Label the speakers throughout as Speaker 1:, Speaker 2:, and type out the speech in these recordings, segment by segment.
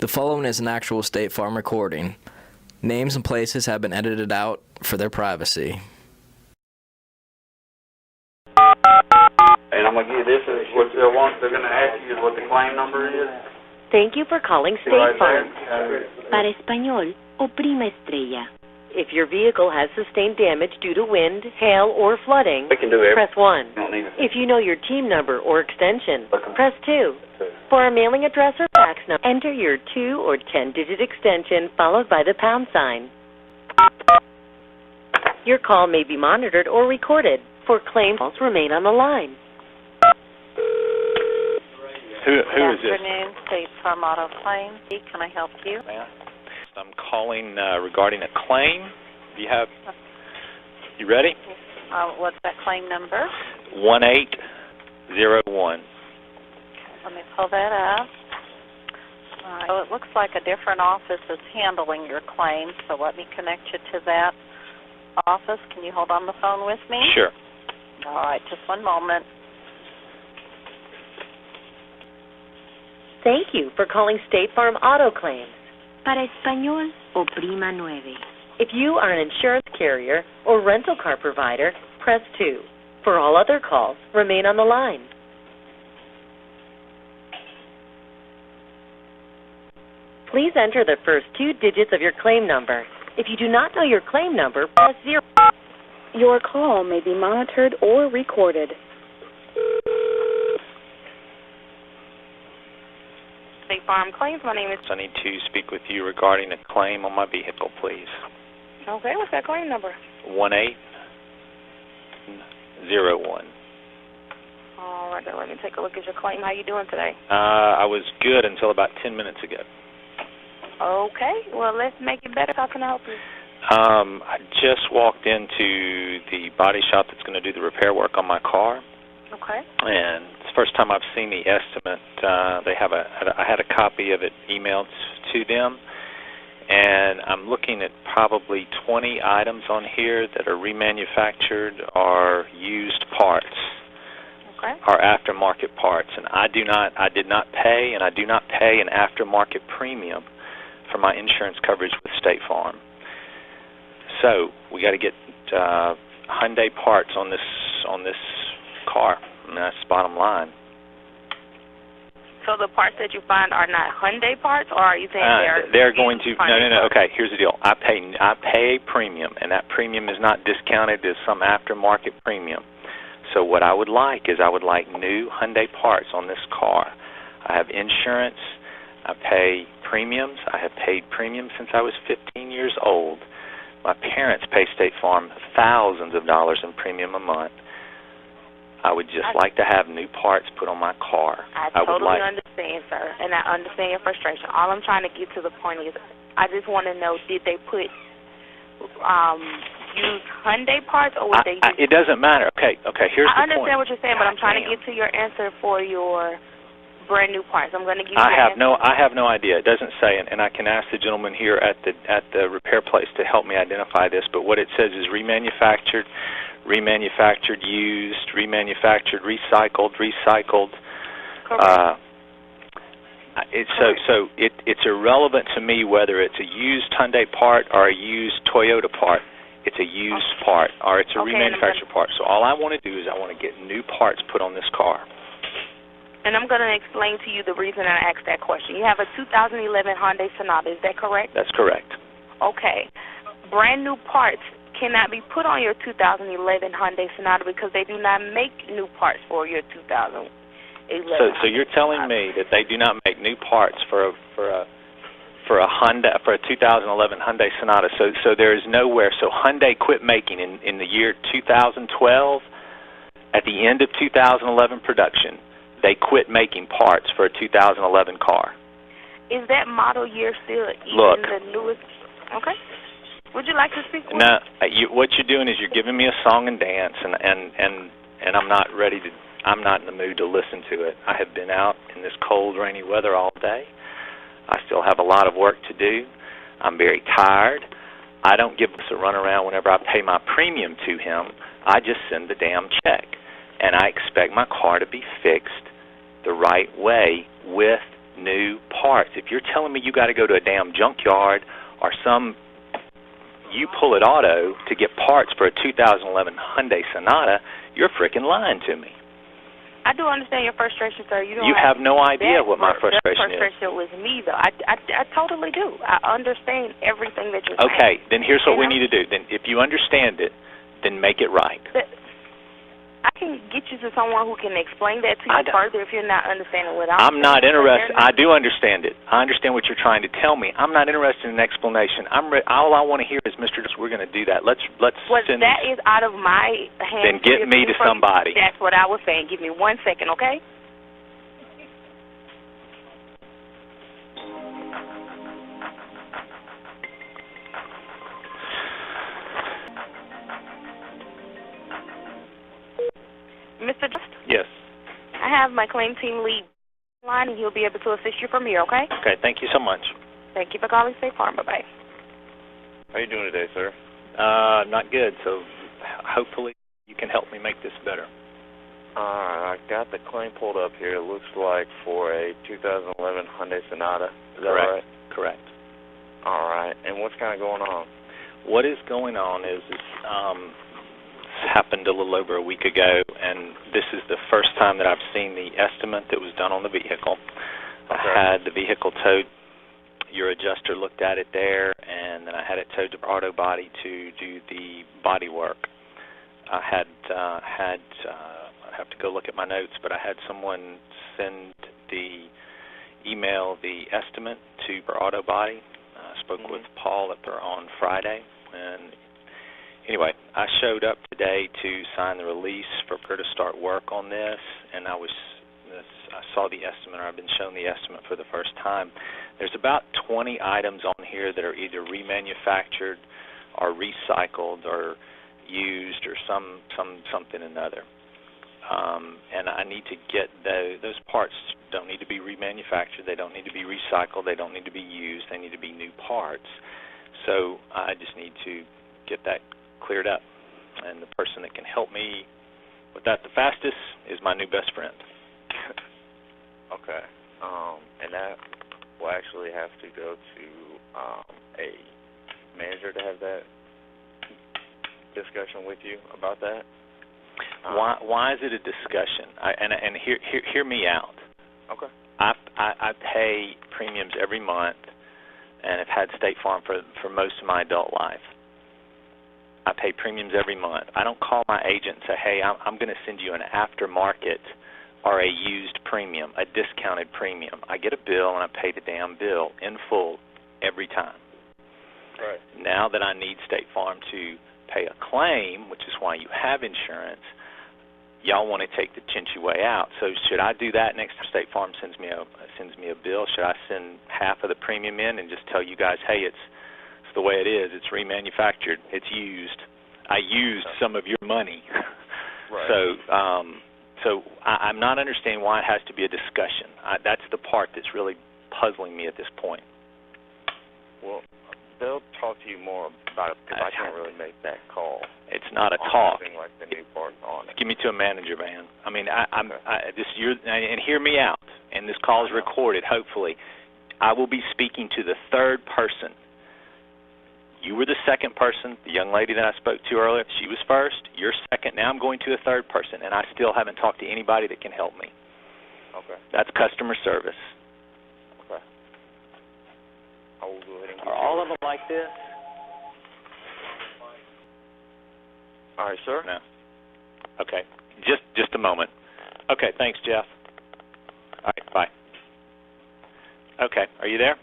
Speaker 1: The following is an actual State Farm recording. Names and places have been edited out for their privacy.
Speaker 2: And I'm going to give this as what they'll want. They're going to ask you is what the claim number is.
Speaker 3: Thank you for calling State
Speaker 2: Right
Speaker 3: Farm.
Speaker 2: there.
Speaker 3: Para español, oprima estrella. If your vehicle has sustained damage due to wind, hail, or flooding,
Speaker 2: We can do everything.
Speaker 3: press 1.
Speaker 2: You don't need it.
Speaker 3: If you know your team number or extension, press 2. For a mailing address or fax number, enter your 2 or 10-digit extension followed by the pound sign. Your call may be monitored or recorded. For claims, remain on the line.
Speaker 4: Who is this?
Speaker 5: Good afternoon, State Farm Auto Claim. Can I help you?
Speaker 4: I'm calling regarding a claim. You ready?
Speaker 5: What's that claim number?
Speaker 4: 1801.
Speaker 5: Let me pull that up. So it looks like a different office is handling your claim, so let me connect you to that office. Can you hold on the phone with me?
Speaker 4: Sure.
Speaker 5: All right, just one moment.
Speaker 3: Thank you for calling State Farm Auto Claims. Para español, oprima 9. If you are an insurance carrier or rental car provider, press 2. For all other calls, remain on the line. Please enter the first 2 digits of your claim number. If you do not know your claim number, press 0. Your call may be monitored or recorded.
Speaker 5: State Farm Claims, my name is...
Speaker 4: I need to speak with you regarding a claim on my vehicle, please.
Speaker 5: Okay, what's that claim number?
Speaker 4: 1801.
Speaker 5: All right, then let me take a look at your claim. How you doing today?
Speaker 4: I was good until about 10 minutes ago.
Speaker 5: Okay, well, let's make it better. How can I help you?
Speaker 4: I just walked into the body shop that's going to do the repair work on my car.
Speaker 5: Okay.
Speaker 4: And it's the first time I've seen the estimate. I had a copy of it emailed to them, and I'm looking at probably 20 items on here that are remanufactured or used parts,
Speaker 5: Okay.
Speaker 4: or aftermarket parts. And I do not pay an aftermarket premium for my insurance coverage with State Farm. So we got to get Hyundai parts on this car, and that's the bottom line.
Speaker 5: So the parts that you find are not Hyundai parts, or are you saying
Speaker 4: they're going to? No.
Speaker 5: Parts?
Speaker 4: Okay, here's the deal. I pay a premium, and that premium is not discounted as some aftermarket premium. So what I would like is new Hyundai parts on this car. I have insurance. I pay premiums. I have paid premiums since I was 15 years old. My parents pay State Farm thousands of dollars in premium a month. I would just like to have new parts put on my car.
Speaker 5: I totally understand, sir, and I understand your frustration. All I'm trying to get to the point is I just want to know, did they put used Hyundai parts, or would they use...
Speaker 4: It doesn't matter. Okay, here's the point.
Speaker 5: I understand what you're saying, but I'm trying to get to your answer for your brand new parts. I'm going to give you
Speaker 4: I have no idea. It doesn't say, and I can ask the gentleman here at the repair place to help me identify this, but what it says is remanufactured, used, remanufactured, recycled.
Speaker 5: Correct.
Speaker 4: It's irrelevant to me whether it's a used Hyundai part or a used Toyota part. It's a used part, or it's a remanufactured part. So all I want to do is I want to get new parts put on this car.
Speaker 5: And I'm going to explain to you the reason I asked that question. You have a 2011 Hyundai Sonata, is that correct?
Speaker 4: That's correct.
Speaker 5: Okay. Brand new parts cannot be put on your 2011 Hyundai Sonata because they do not make new parts for your 2011.
Speaker 4: So you're telling me that they do not make new parts for a 2011 Hyundai Sonata. So there is nowhere. So Hyundai quit making in the year 2012. At the end of 2011 production, they quit making parts for a 2011 car.
Speaker 5: Is that model year still
Speaker 4: Look,
Speaker 5: the newest? Okay. Would you like to speak with
Speaker 4: No, what you're doing is you're giving me a song and dance, and I'm not ready to. I'm not in the mood to listen to it. I have been out in this cold, rainy weather all day. I still have a lot of work to do. I'm very tired. I don't give us a runaround whenever I pay my premium to him. I just send the damn check, and I expect my car to be fixed the right way with new parts. If you're telling me you got to go to a damn junkyard or you pull it auto to get parts for a 2011 Hyundai Sonata, you're freaking lying to me.
Speaker 6: I do understand your frustration, sir.
Speaker 4: You have no idea what my frustration is.
Speaker 6: That frustration was me, though. I totally do. I understand everything that you're saying.
Speaker 4: Okay, then here's what we need to do. Then if you understand it, then make it right.
Speaker 6: I can get you to someone who can explain that to you further if you're not understanding what I'm saying.
Speaker 4: not interested. I do understand it. I understand what you're trying to tell me. I'm not interested in an explanation. All I want to hear is, Mr. We're going to do that. Let's send
Speaker 6: that is out of my hands.
Speaker 4: Then get me to somebody.
Speaker 6: That's what I was saying. Give me 1 second, okay? Mr. Just?
Speaker 4: Yes.
Speaker 6: I have my claim team lead line, and he'll be able to assist you from here, okay?
Speaker 4: Okay, thank you so much.
Speaker 6: Thank you for calling State Farm. Bye-bye.
Speaker 7: How are you doing today, sir?
Speaker 4: Not good, so hopefully you can help me make this better.
Speaker 7: I got the claim pulled up here. It looks like for a 2011 Hyundai Sonata. Is that right?
Speaker 4: Correct.
Speaker 7: All right. And what's kind of going on?
Speaker 4: What is going on is happened a little over a week ago, and this is the first time that I've seen the estimate that was done on the vehicle.
Speaker 7: Okay.
Speaker 4: I had the vehicle towed. Your adjuster looked at it there, and then I had it towed to auto body to do the body work. I'd have to go look at my notes, but I had someone send the estimate to auto body. I spoke with Paul up there on Friday, and anyway, I showed up today to sign the release for her to start work on this, and I saw the estimate, or I've been shown the estimate for the first time. There's about 20 items on here that are either remanufactured or recycled or used or something another. And I need to get those parts. Don't need to be remanufactured. They don't need to be recycled. They don't need to be used. They need to be new parts. So I just need to get that cleared up. And the person that can help me with that the fastest is my new best friend.
Speaker 7: Okay. And that will actually have to go to a manager to have that discussion with you about that.
Speaker 4: Why is it a discussion? And hear me out.
Speaker 7: Okay.
Speaker 4: I pay premiums every month, and have had State Farm for most of my adult life. I pay premiums every month. I don't call my agent and say, hey, I'm going to send you an aftermarket or a used premium, a discounted premium. I get a bill, and I pay the damn bill in full every time.
Speaker 7: Right.
Speaker 4: Now that I need State Farm to pay a claim, which is why you have insurance, y'all want to take the chinchy way out. So should I do that next time State Farm sends me a bill? Should I send half of the premium in and just tell you guys, hey, it's the way it is. It's remanufactured. It's used. I used some of your money.
Speaker 7: Right.
Speaker 4: So I'm not understanding why it has to be a discussion. That's the part that's really puzzling me at this point.
Speaker 7: Well, they'll talk to you more about it because I can't really make that call.
Speaker 4: It's not a talk.
Speaker 7: Like the new part on it.
Speaker 4: Give me to a manager, man. I mean, and hear me out. And this call is recorded. Hopefully, I will be speaking to the third person. You were the second person. The young lady that I spoke to earlier, she was first. You're second. Now I'm going to a third person, and I still haven't talked to anybody that can help me.
Speaker 7: Okay.
Speaker 4: That's customer service.
Speaker 7: Okay. I will go ahead and
Speaker 4: Are all of them like this?
Speaker 7: All right, sir.
Speaker 4: No. Okay. Just a moment. Okay. Thanks, Jeff. All right. Bye. Okay. Are you there?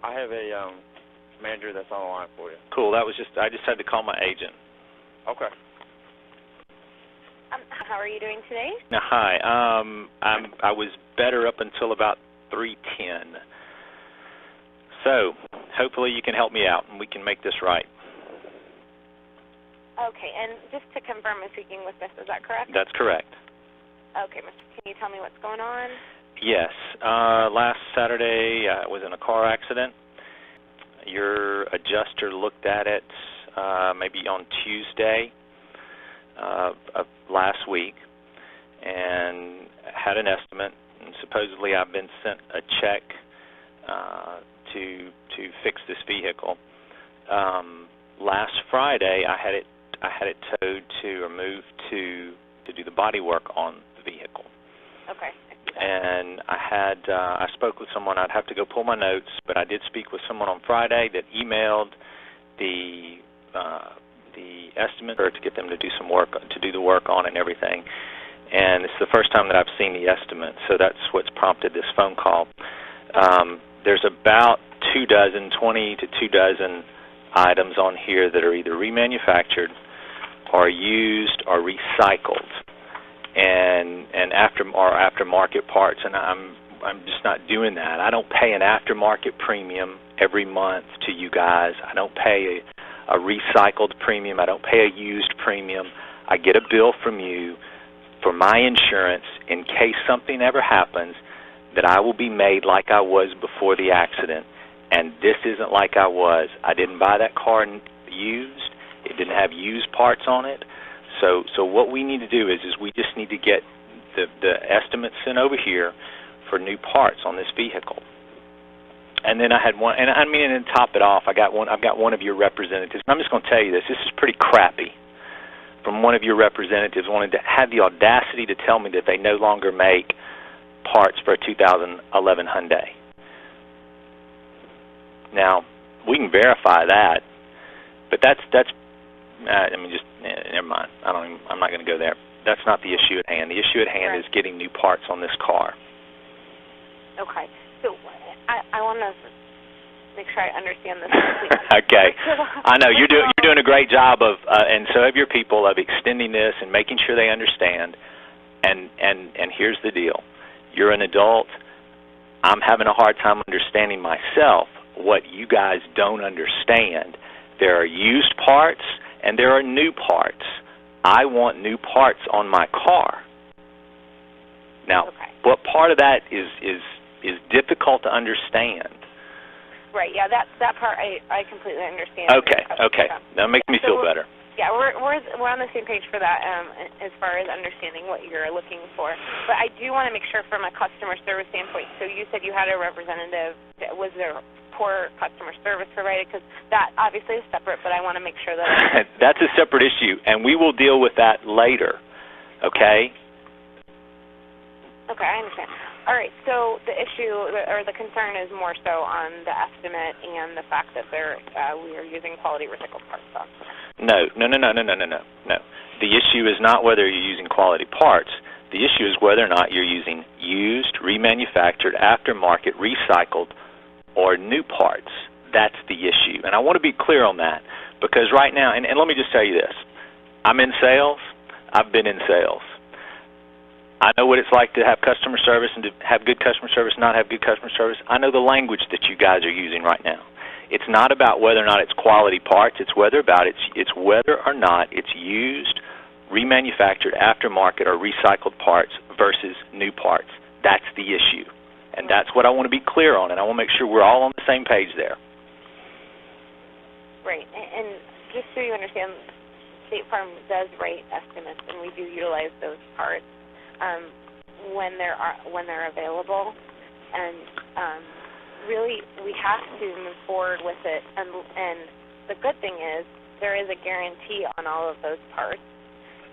Speaker 7: I have a manager that's on the line for you.
Speaker 4: Cool. I just had to call my agent.
Speaker 7: Okay.
Speaker 5: How are you doing today?
Speaker 4: Now, hi. I was better up until about 3:10. So, hopefully you can help me out and we can make this right.
Speaker 5: Okay, and just to confirm, I'm speaking with Miss, is that correct?
Speaker 4: That's correct.
Speaker 5: Okay, Miss, can you tell me what's going on?
Speaker 4: Yes. Last Saturday, I was in a car accident. Your adjuster looked at it maybe on Tuesday of last week and had an estimate. and supposedly I've been sent a check to fix this vehicle. Last Friday, I had it towed or moved to do the body work on the vehicle.
Speaker 5: Okay.
Speaker 4: And I spoke with someone. I'd have to go pull my notes, but I did speak with someone on Friday that emailed the estimate to get them to do some work, to do the work on it and everything. And it's the first time that I've seen the estimate, so that's what's prompted this phone call. There's about 20 to 24 items on here that are either remanufactured or used or recycled, and aftermarket parts. And I'm just not doing that. I don't pay an aftermarket premium every month to you guys. I don't pay a recycled premium. I don't pay a used premium. I get a bill from you for my insurance in case something ever happens, that I will be made like I was before the accident. And this isn't like I was. I didn't buy that car used. It didn't have used parts on it. So what we need to do is we just need to get the estimates sent over here for new parts on this vehicle. And then I had one, and I mean, and to top it off, I've got one of your representatives. And I'm just going to tell you this. This is pretty crappy. From one of your representatives wanted to have the audacity to tell me that they no longer make parts for a 2011 Hyundai. Now, we can verify that, but that's never mind. I'm not going to go there. That's not the issue at hand. The issue at hand is getting new parts on this car.
Speaker 5: Okay. So I want to make sure I understand this.
Speaker 4: Okay. I know you're doing a great job of, and so have your people, of extending this and making sure they understand. And here's the deal: you're an adult. I'm having a hard time understanding myself what you guys don't understand. There are used parts and there are new parts. I want new parts on my car. Now, what part of that is difficult to understand?
Speaker 5: Right. Yeah. That part I completely understand.
Speaker 4: Okay. That makes me feel better.
Speaker 5: Yeah, we're on the same page for that as far as understanding what you're looking for. But I do want to make sure from a customer service standpoint. So you said you had a representative. Was there poor customer service provided? Because that obviously is separate, but I want to make sure that
Speaker 4: that's a separate issue, and we will deal with that later. Okay.
Speaker 5: Okay, I understand. All right, so the issue or the concern is more so on the estimate and the fact that we are using quality recycled parts.
Speaker 4: No. The issue is not whether you're using quality parts. The issue is whether or not you're using used, remanufactured, aftermarket, recycled, or new parts. That's the issue. And I want to be clear on that, because right now, and let me just tell you this, I'm in sales. I've been in sales. I know what it's like to have customer service and to have good customer service, not have good customer service. I know the language that you guys are using right now. It's not about whether or not it's quality parts. It's whether or not it's used, remanufactured, aftermarket, or recycled parts versus new parts. That's the issue. And that's what I want to be clear on, and I want to make sure we're all on the same page there.
Speaker 5: Right. And just so you understand, State Farm does write estimates, and we do utilize those parts when they're available. And really, we have to move forward with it. And the good thing is there is a guarantee on all of those parts.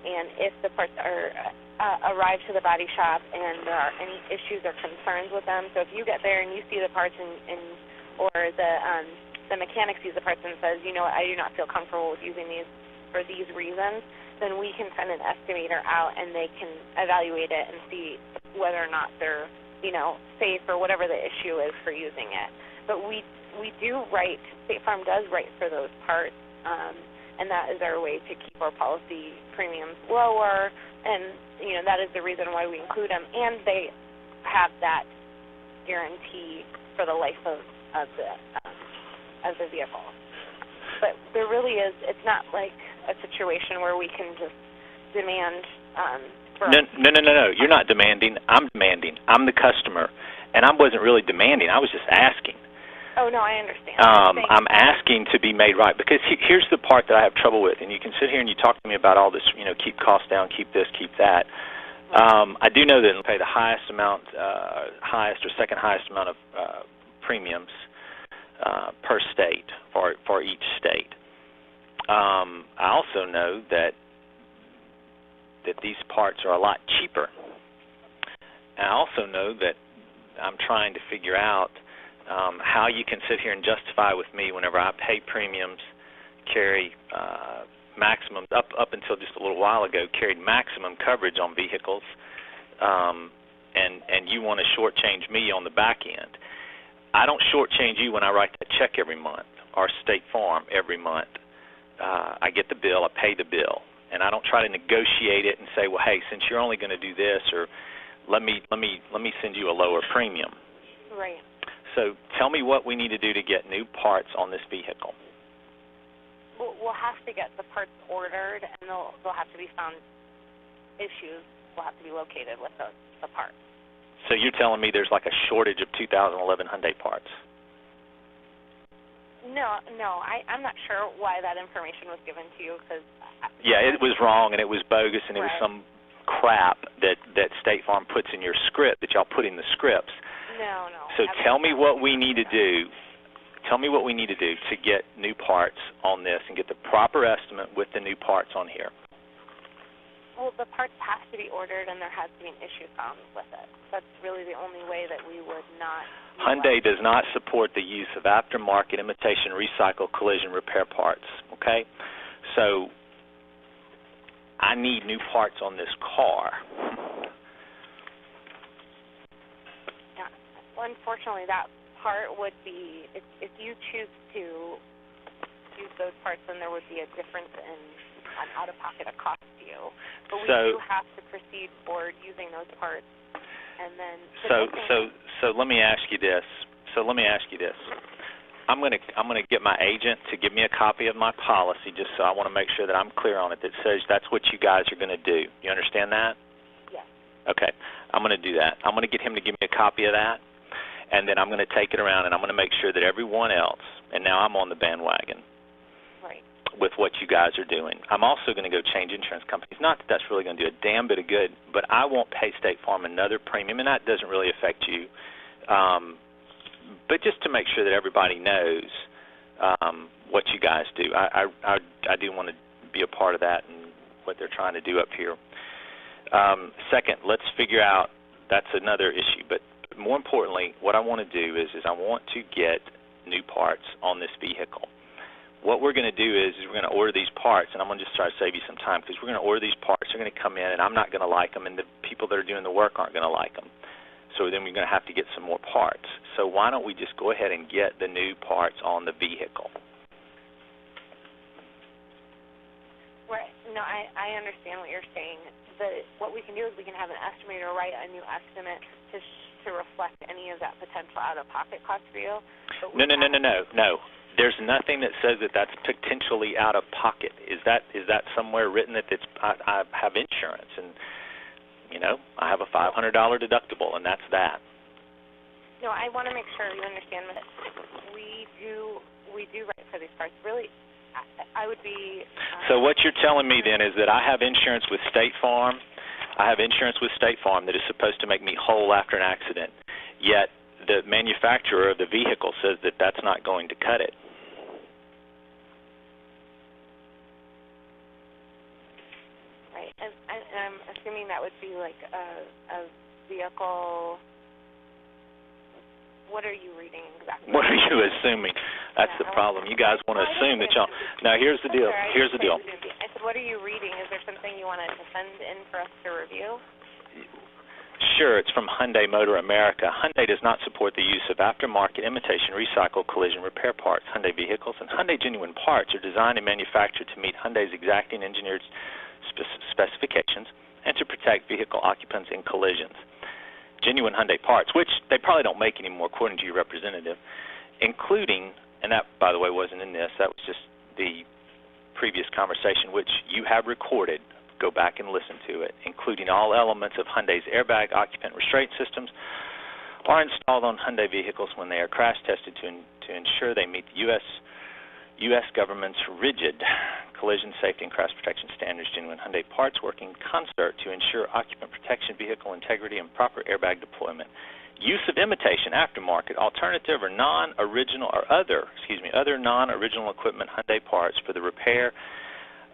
Speaker 5: And if the parts are arrive to the body shop and there are any issues or concerns with them, so if you get there and you see the parts or the mechanic sees the parts and says, you know what, I do not feel comfortable with using these for these reasons, then we can send an estimator out and they can evaluate it and see whether or not they're, safe or whatever the issue is for using it. But we do write, State Farm does write for those parts, and that is our way to keep our policy premiums lower, and that is the reason why we include them, and they have that guarantee for the life of the vehicle. But there really is, it's not like a situation where we can just demand
Speaker 4: No. You're not demanding. I'm demanding. I'm the customer. And I wasn't really demanding. I was just asking.
Speaker 5: Oh, no, I understand.
Speaker 4: I'm asking to be made right. Because here's the part that I have trouble with. And you can sit here and you talk to me about all this, keep costs down, keep this, keep that. I do know that they'll pay the highest amount, highest or second highest amount of premiums per state for each state. I also know that these parts are a lot cheaper. And I also know that I'm trying to figure out how you can sit here and justify with me whenever I pay premiums, carry maximum, up until just a little while ago, carried maximum coverage on vehicles, and you want to shortchange me on the back end. I don't shortchange you when I write that check every month, or State Farm every month. I get the bill, I pay the bill, and I don't try to negotiate it and say, well, hey, since you're only going to do this, or let me send you a lower premium.
Speaker 6: Right.
Speaker 4: So tell me what we need to do to get new parts on this vehicle.
Speaker 6: We'll have to get the parts ordered, and they'll have to be found issues. Will have to be located with the parts.
Speaker 4: So you're telling me there's like a shortage of 2011 Hyundai parts?
Speaker 6: No, I'm not sure why that information was given to you.
Speaker 4: Yeah, it was wrong, and it was bogus, and it was some crap that State Farm puts in your script, that y'all put in the scripts.
Speaker 6: No.
Speaker 4: So tell me what we need to do. Tell me what we need to do to get new parts on this and get the proper estimate with the new parts on here.
Speaker 6: Well, the parts have to be ordered, and there has to be an issue found with it. That's really the only way that we would not.
Speaker 4: Hyundai does not support the use of aftermarket, imitation, recycle, collision repair parts, okay? So I need new parts on this car.
Speaker 6: Yeah. Well, unfortunately, that part would be, if you choose to use those parts, then there would be a difference in an out-of-pocket cost to you. But we do have to proceed forward using those parts. And then so let me ask you this. I'm going to get my agent to give me a copy of my policy, just so I want to make sure that I'm clear on it, that says that's what you guys are going to do. You understand that? Yes.
Speaker 4: Okay. I'm going to do that. I'm going to get him to give me a copy of that, and then I'm going to take it around, and I'm going to make sure that everyone else, and now I'm on the bandwagon,
Speaker 6: right,
Speaker 4: with what you guys are doing. I'm also going to go change insurance companies. Not that that's really going to do a damn bit of good, but I won't pay State Farm another premium, and that doesn't really affect you. But just to make sure that everybody knows what you guys do. I do want to be a part of that and what they're trying to do up here. Second, let's figure out, that's another issue, but more importantly, what I want to do is I want to get new parts on this vehicle. What we're going to do is we're going to order these parts, and I'm going to just try to save you some time, because we're going to order these parts. They're going to come in, and I'm not going to like them, and the people that are doing the work aren't going to like them. So then we're going to have to get some more parts. So why don't we just go ahead and get the new parts on the vehicle?
Speaker 6: Right. No, I understand what you're saying. What we can do is we can have an estimator write a new estimate to reflect any of that potential out-of-pocket cost for you. No. There's nothing that says that that's potentially out of pocket. Is that somewhere written that I have insurance, and I have a $500 deductible, and that's that. No, I want to make sure you understand that we do write for these parts. Really, I would be.
Speaker 4: So what you're telling me then is that I have insurance with State Farm. I have insurance with State Farm that is supposed to make me whole after an accident, yet the manufacturer of the vehicle says that that's not going to cut it.
Speaker 6: Right, and I'm assuming that would be like a vehicle. What are you reading exactly?
Speaker 4: What are you assuming? That's the problem. You guys want to assume that y'all. Now, here's the deal. Here's the deal.
Speaker 6: I said, what are you reading? Is there something you wanted to send in for us to review?
Speaker 4: Sure, it's from Hyundai Motor America. Hyundai does not support the use of aftermarket, imitation, recycle, collision repair parts. Hyundai vehicles and Hyundai genuine parts are designed and manufactured to meet Hyundai's exacting engineered specifications and to protect vehicle occupants in collisions. Genuine Hyundai parts, which they probably don't make anymore, according to your representative, including, and that, by the way, wasn't in this, that was just the previous conversation, which you have recorded. Go back and listen to it, including all elements of Hyundai's airbag occupant restraint systems are installed on Hyundai vehicles when they are crash tested to ensure they meet the U.S. government's rigid collision safety and crash protection standards, genuine Hyundai parts work in concert to ensure occupant protection, vehicle integrity, and proper airbag deployment. Use of imitation, aftermarket, alternative, or non-original or other non-original equipment Hyundai parts for the repair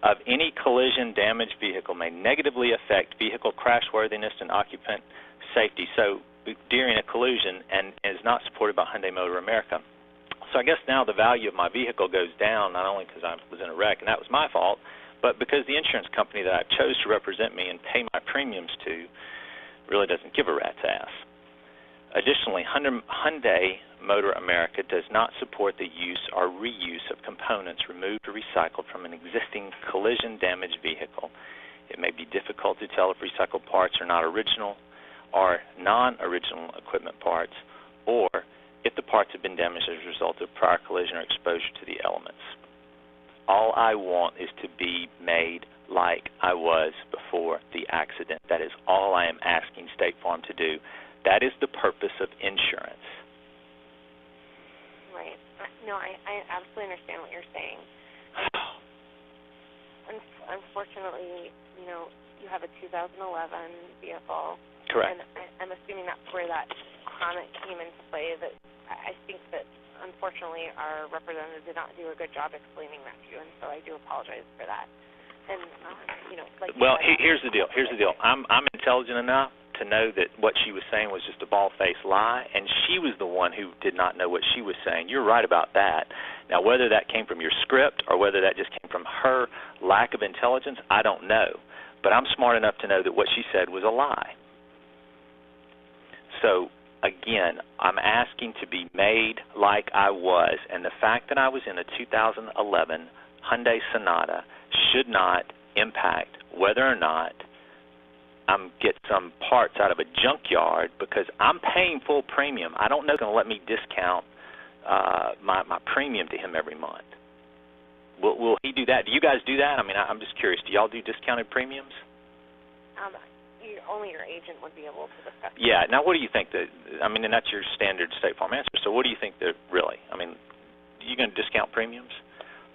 Speaker 4: of any collision-damaged vehicle may negatively affect vehicle crashworthiness and occupant safety. So during a collision and is not supported by Hyundai Motor America. So I guess now the value of my vehicle goes down, not only because I was in a wreck, and that was my fault, but because the insurance company that I chose to represent me and pay my premiums to really doesn't give a rat's ass. Additionally, Hyundai Motor America does not support the use or reuse of components removed or recycled from an existing collision-damaged vehicle. It may be difficult to tell if recycled parts are not original or non-original equipment parts, or if the parts have been damaged as a result of prior collision or exposure to the elements. All I want is to be made like I was before the accident. That is all I am asking State Farm to do. That is the purpose of insurance.
Speaker 6: Right. No, I absolutely understand what you're saying. Unfortunately, you have a 2011 vehicle.
Speaker 4: Correct.
Speaker 6: And I'm assuming that's where that comment came into play. That I think that, unfortunately, our representative did not do a good job explaining that to you, and so I do apologize for that. And,
Speaker 4: here's the deal. I'm intelligent enough to know that what she was saying was just a bald-faced lie, and she was the one who did not know what she was saying. You're right about that. Now, whether that came from your script or whether that just came from her lack of intelligence, I don't know. But I'm smart enough to know that what she said was a lie. So, again, I'm asking to be made like I was, and the fact that I was in a 2011 Hyundai Sonata should not impact whether or not I'm get some parts out of a junkyard, because I'm paying full premium. I don't know if they're going to let me discount my premium to him every month. Will he do that? Do you guys do that? I mean, I'm just curious. Do y'all do discounted premiums?
Speaker 6: Only your agent would be able to discuss.
Speaker 4: Yeah. Now, what do you think? And that's your standard State Farm answer. So what do you think that really? I mean, are you going to discount premiums?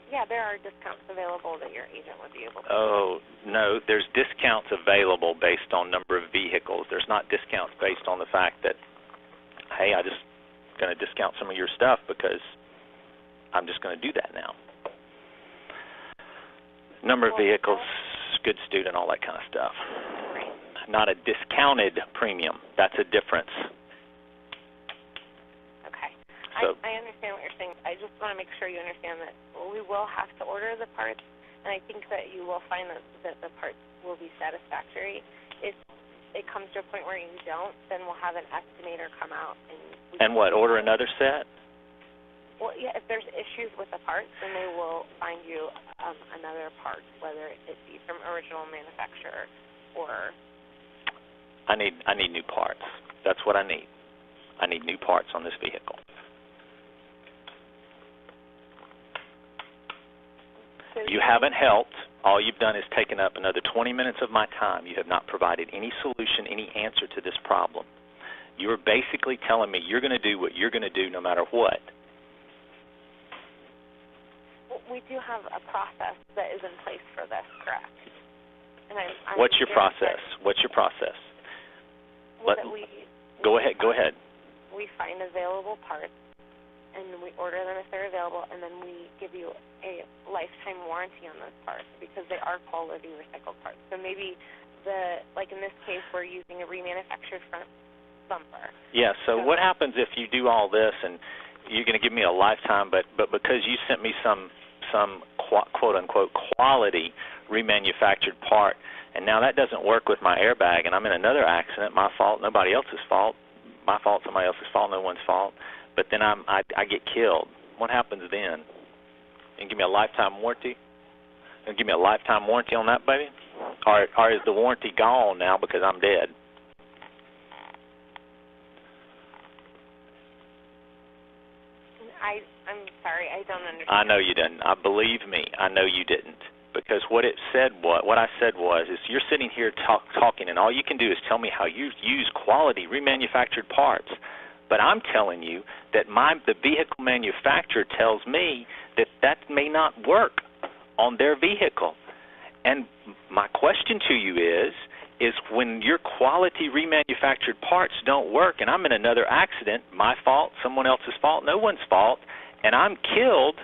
Speaker 6: Yeah, there are discounts available that your agent would be able to.
Speaker 4: Oh, no, there's discounts available based on number of vehicles. There's not discounts based on the fact that, hey, I'm just going to discount some of your stuff because I'm just going to do that now. Number of vehicles, good student, all that kind of stuff.
Speaker 6: Right.
Speaker 4: Not a discounted premium. That's a difference.
Speaker 6: Okay.
Speaker 4: So,
Speaker 6: I understand what you're saying. I just want to make sure you understand that we will have to order the parts, and I think that you will find that the parts will be satisfactory. If it comes to a point where you don't, then we'll have an estimator come out.
Speaker 4: And what, order another set?
Speaker 6: Well, yeah, if there's issues with the parts, then they will find you another part, whether it be from original manufacturer or...
Speaker 4: I need new parts. That's what I need. I need new parts on this vehicle.
Speaker 6: So
Speaker 4: you haven't helped. All you've done is taken up another 20 minutes of my time. You have not provided any solution, any answer to this problem. You are basically telling me you're going to do what you're going to do no matter what.
Speaker 6: We do have a process that is in place for this, correct? And
Speaker 4: What's your process? What's your process?
Speaker 6: Well,
Speaker 4: Go ahead.
Speaker 6: We find available parts, and we order them if they're available, and then we give you a lifetime warranty on those parts because they are quality recycled parts. So maybe like in this case, we're using a remanufactured front bumper.
Speaker 4: Yeah, so what happens if you do all this and you're going to give me a lifetime, but because you sent me some quote-unquote quality remanufactured part, and now that doesn't work with my airbag, and I'm in another accident, my fault, nobody else's fault, my fault, somebody else's fault, no one's fault, but then I get killed. What happens then? And give me a lifetime warranty? And give me a lifetime warranty on that, baby? Or is the warranty gone now because I'm dead?
Speaker 6: I'm sorry, I don't understand.
Speaker 4: I know you didn't. Believe me, I know you didn't. Because what I said was, is you're sitting here talking, and all you can do is tell me how you use quality remanufactured parts. But I'm telling you that the vehicle manufacturer tells me that may not work on their vehicle. And my question to you is when your quality remanufactured parts don't work and I'm in another accident, my fault, someone else's fault, no one's fault, and I'm killed,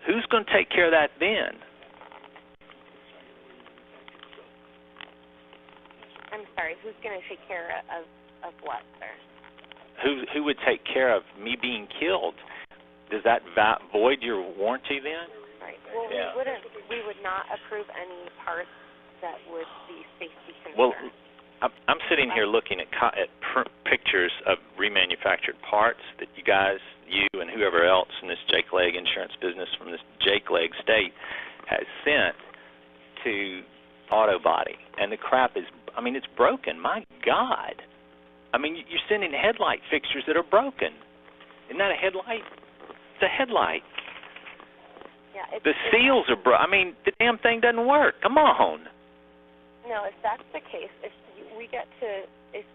Speaker 4: who's going to take care of that then?
Speaker 6: I'm sorry, who's going to take care of what, sir?
Speaker 4: Who would take care of me being killed? Does that void your warranty then?
Speaker 6: Right. Well,
Speaker 4: Yeah.
Speaker 6: we would not approve any parts that would be safety concerns.
Speaker 4: Well, I'm sitting here looking at pictures of remanufactured parts that you guys, you and whoever else in this Jake Leg insurance business from this Jake Leg state has sent to Auto Body. And the crap is, I mean, it's broken. My God. I mean, you're sending headlight fixtures that are broken. Isn't that a headlight? It's a headlight.
Speaker 6: Yeah,
Speaker 4: the seals are broken. I mean, the damn thing doesn't work. Come on.
Speaker 6: No, if that's the case, if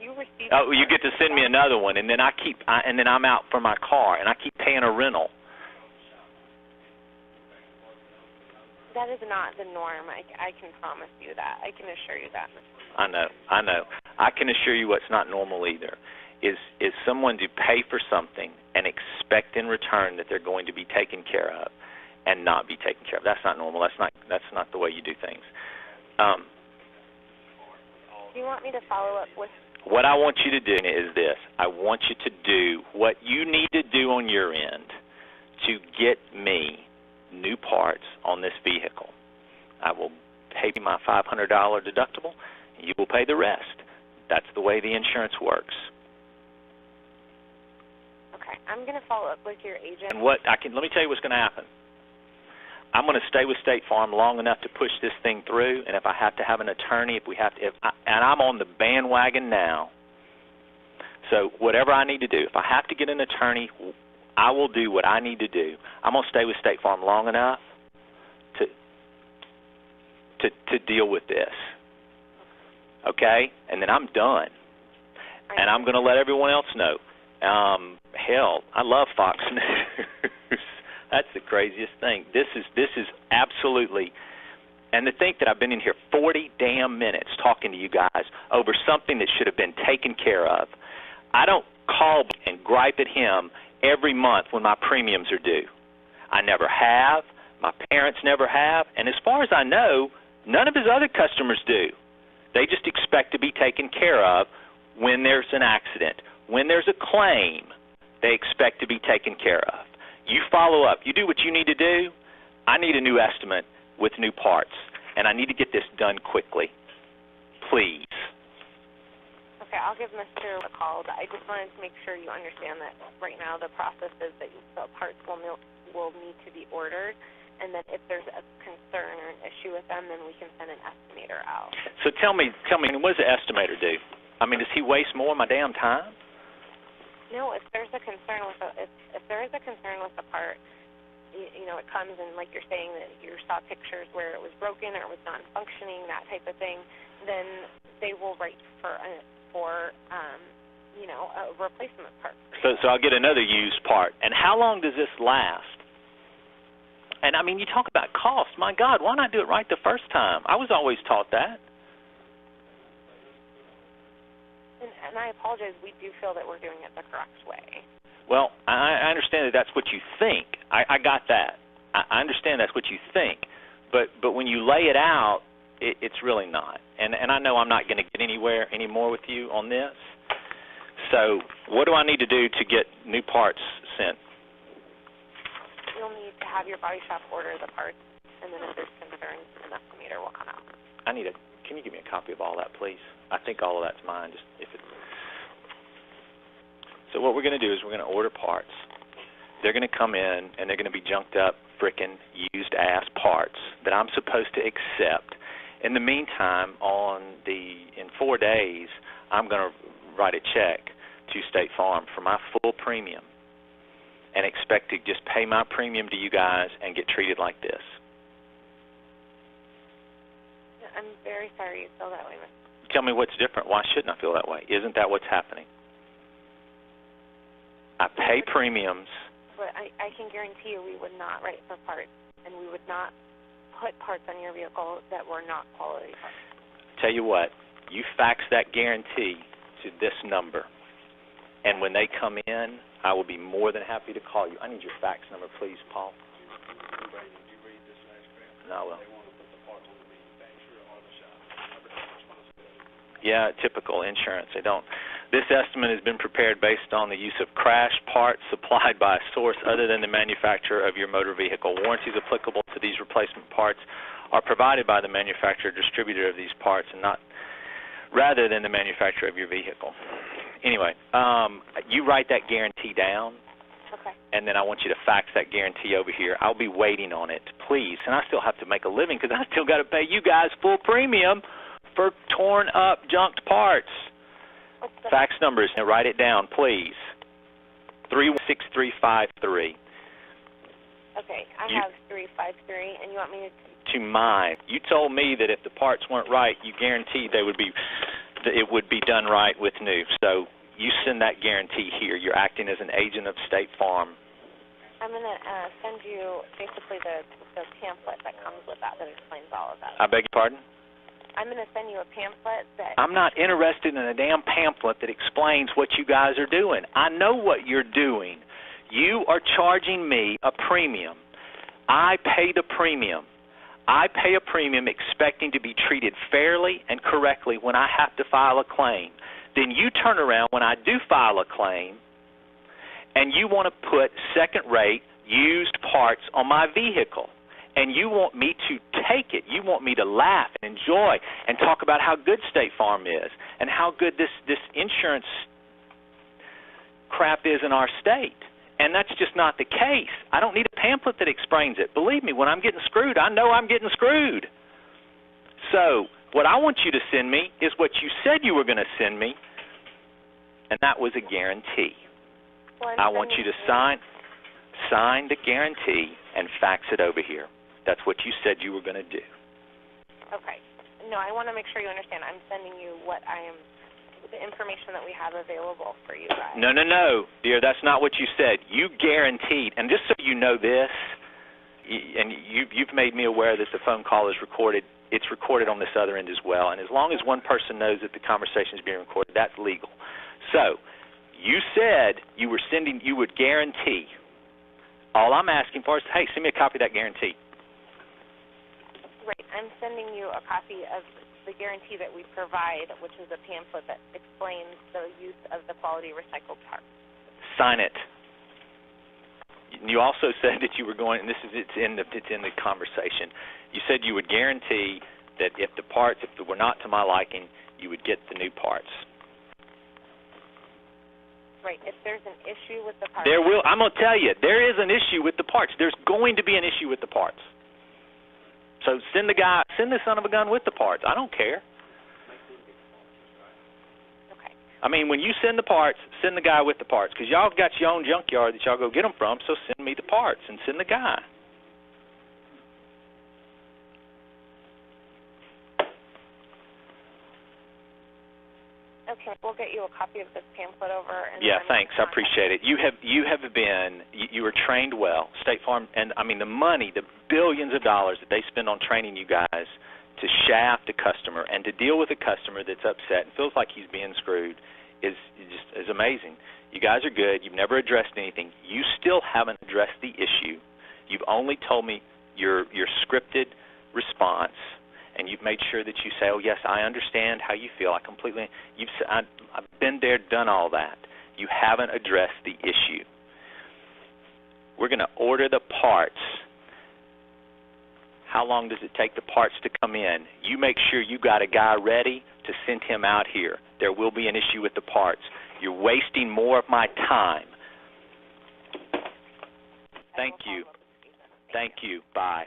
Speaker 6: you receive...
Speaker 4: Oh, you get to send me another one, and then and then I'm out for my car, and I keep paying a rental.
Speaker 6: That is not the norm. I can promise you that. I can assure you that.
Speaker 4: I know. I can assure you what's not normal either is someone to pay for something and expect in return that they're going to be taken care of and not be taken care of. That's not normal. That's not the way you do things.
Speaker 6: Do you want me to follow up with...
Speaker 4: What I want you to do is this. I want you to do what you need to do on your end to get me new parts on this vehicle. I will pay my $500 deductible, and you will pay the rest. That's the way the insurance works.
Speaker 6: Okay, I'm going to follow up with your agent.
Speaker 4: And let me tell you what's going to happen. I'm going to stay with State Farm long enough to push this thing through, and if I have to have an attorney, and I'm on the bandwagon now. So whatever I need to do, if I have to get an attorney, I will do what I need to do. I'm going to stay with State Farm long enough to deal with this. Okay? And then I'm done. And I'm going to let everyone else know. Hell, I love Fox News. That's the craziest thing. This is absolutely, and to think that I've been in here 40 damn minutes talking to you guys over something that should have been taken care of. I don't call and gripe at him every month when my premiums are due. I never have. My parents never have. And as far as I know, none of his other customers do. They just expect to be taken care of when there's an accident. When there's a claim, they expect to be taken care of. You follow up. You do what you need to do. I need a new estimate with new parts, and I need to get this done quickly. Please.
Speaker 6: Okay, I'll give Mr. a call. I just wanted to make sure you understand that right now the process is that the parts will need to be ordered, and then if there's a concern or an issue with them, then we can send an estimator out.
Speaker 4: So tell me, what does the estimator do? I mean, does he waste more of my damn time?
Speaker 6: No, if there's a concern with if there is a concern with the part, you know, it comes and like you're saying that you saw pictures where it was broken or it was non-functioning, that type of thing, then they will write for you know, a replacement part.
Speaker 4: So I'll get another used part. And how long does this last? And I mean, you talk about cost. My God, why not do it right the first time? I was always taught that.
Speaker 6: And I apologize, we do feel that we're doing it the correct way.
Speaker 4: Well, I understand that that's what you think. I got that. I understand that's what you think. But when you lay it out, it's really not. And I know I'm not going to get anywhere anymore with you on this. So what do I need to do to get new parts sent?
Speaker 6: You'll need to have your body shop order the parts, and then if there's concerns, an estimator will come out.
Speaker 4: Can you give me a copy of all that, please? I think all of that's mine. So what we're going to do is we're going to order parts. They're going to come in, and they're going to be junked up, frickin' used-ass parts that I'm supposed to accept. In the meantime, in 4 days, I'm going to write a check to State Farm for my full premium and expect to just pay my premium to you guys and get treated like this.
Speaker 6: I'm very sorry you feel that way, Mr.
Speaker 4: Tell me what's different. Why shouldn't I feel that way? Isn't that what's happening? I pay premiums.
Speaker 6: But I can guarantee you we would not write for parts, and we would not put parts on your vehicle that were not quality parts.
Speaker 4: Tell you what, you fax that guarantee to this number, and when they come in, I will be more than happy to call you. I need your fax number, please, Paul. No, well. Yeah, typical insurance. They don't. This estimate has been prepared based on the use of crash parts supplied by a source other than the manufacturer of your motor vehicle. Warranties applicable to these replacement parts are provided by the manufacturer or distributor of these parts and not rather than the manufacturer of your vehicle. Anyway, you write that guarantee down,
Speaker 6: okay,
Speaker 4: and then I want you to fax that guarantee over here. I'll be waiting on it, please. And I still have to make a living because I still got to pay you guys full premium for torn up, junked parts. Fax number is, write it down, please. 316353.
Speaker 6: Okay, I have 353, and you want me
Speaker 4: to mine. You told me that if the parts weren't right, you guaranteed it would be done right with new. So you send that guarantee here. You're acting as an agent of State Farm.
Speaker 6: I'm going to send you basically the pamphlet that comes with that explains all of that.
Speaker 4: I beg your pardon?
Speaker 6: I'm going to send you a pamphlet that...
Speaker 4: I'm not interested in a damn pamphlet that explains what you guys are doing. I know what you're doing. You are charging me a premium. I pay the premium. I pay a premium expecting to be treated fairly and correctly when I have to file a claim. Then you turn around when I do file a claim and you want to put second-rate used parts on my vehicle. And you want me to take it. You want me to laugh and enjoy and talk about how good State Farm is and how good this insurance crap is in our state. And that's just not the case. I don't need a pamphlet that explains it. Believe me, when I'm getting screwed, I know I'm getting screwed. So what I want you to send me is what you said you were going to send me, and that was a guarantee.
Speaker 6: Well,
Speaker 4: I want you to sign the guarantee and fax it over here. That's what you said you were going to do.
Speaker 6: Okay. No, I want to make sure you understand. I'm sending you the information that we have available for you guys.
Speaker 4: No, dear, that's not what you said. You guaranteed, and just so you know this, and you've made me aware that the phone call is recorded. It's recorded on this other end as well, and as long as one person knows that the conversation is being recorded, that's legal. So you said you would guarantee. All I'm asking for is, hey, send me a copy of that guarantee.
Speaker 6: Right. I'm sending you a copy of the guarantee that we provide, which is a pamphlet that explains the use of the quality recycled parts.
Speaker 4: Sign it. You also said that you were going, and it's in the conversation. You said you would guarantee that if the parts, if they were not to my liking, you would get the new parts.
Speaker 6: Right. If there's an issue with the parts.
Speaker 4: I'm going to tell you, there is an issue with the parts. There's going to be an issue with the parts. So send the son of a gun with the parts. I don't care.
Speaker 6: Okay.
Speaker 4: I mean, when you send the parts, send the guy with the parts. Because y'all got your own junkyard that y'all go get them from, so send me the parts and send the guy.
Speaker 6: Okay, we'll get you a copy of this pamphlet over. And
Speaker 4: yeah, thanks. I appreciate it. You were trained well. State Farm, and I mean the money, the billions of dollars that they spend on training you guys to shaft a customer and to deal with a customer that's upset and feels like he's being screwed is amazing. You guys are good. You've never addressed anything. You still haven't addressed the issue. You've only told me your scripted response. And you've made sure that you say, oh, yes, I understand how you feel. I've been there, done all that. You haven't addressed the issue. We're going to order the parts. How long does it take the parts to come in? You make sure you got a guy ready to send him out here. There will be an issue with the parts. You're wasting more of my time. Thank you. Thank you. Bye.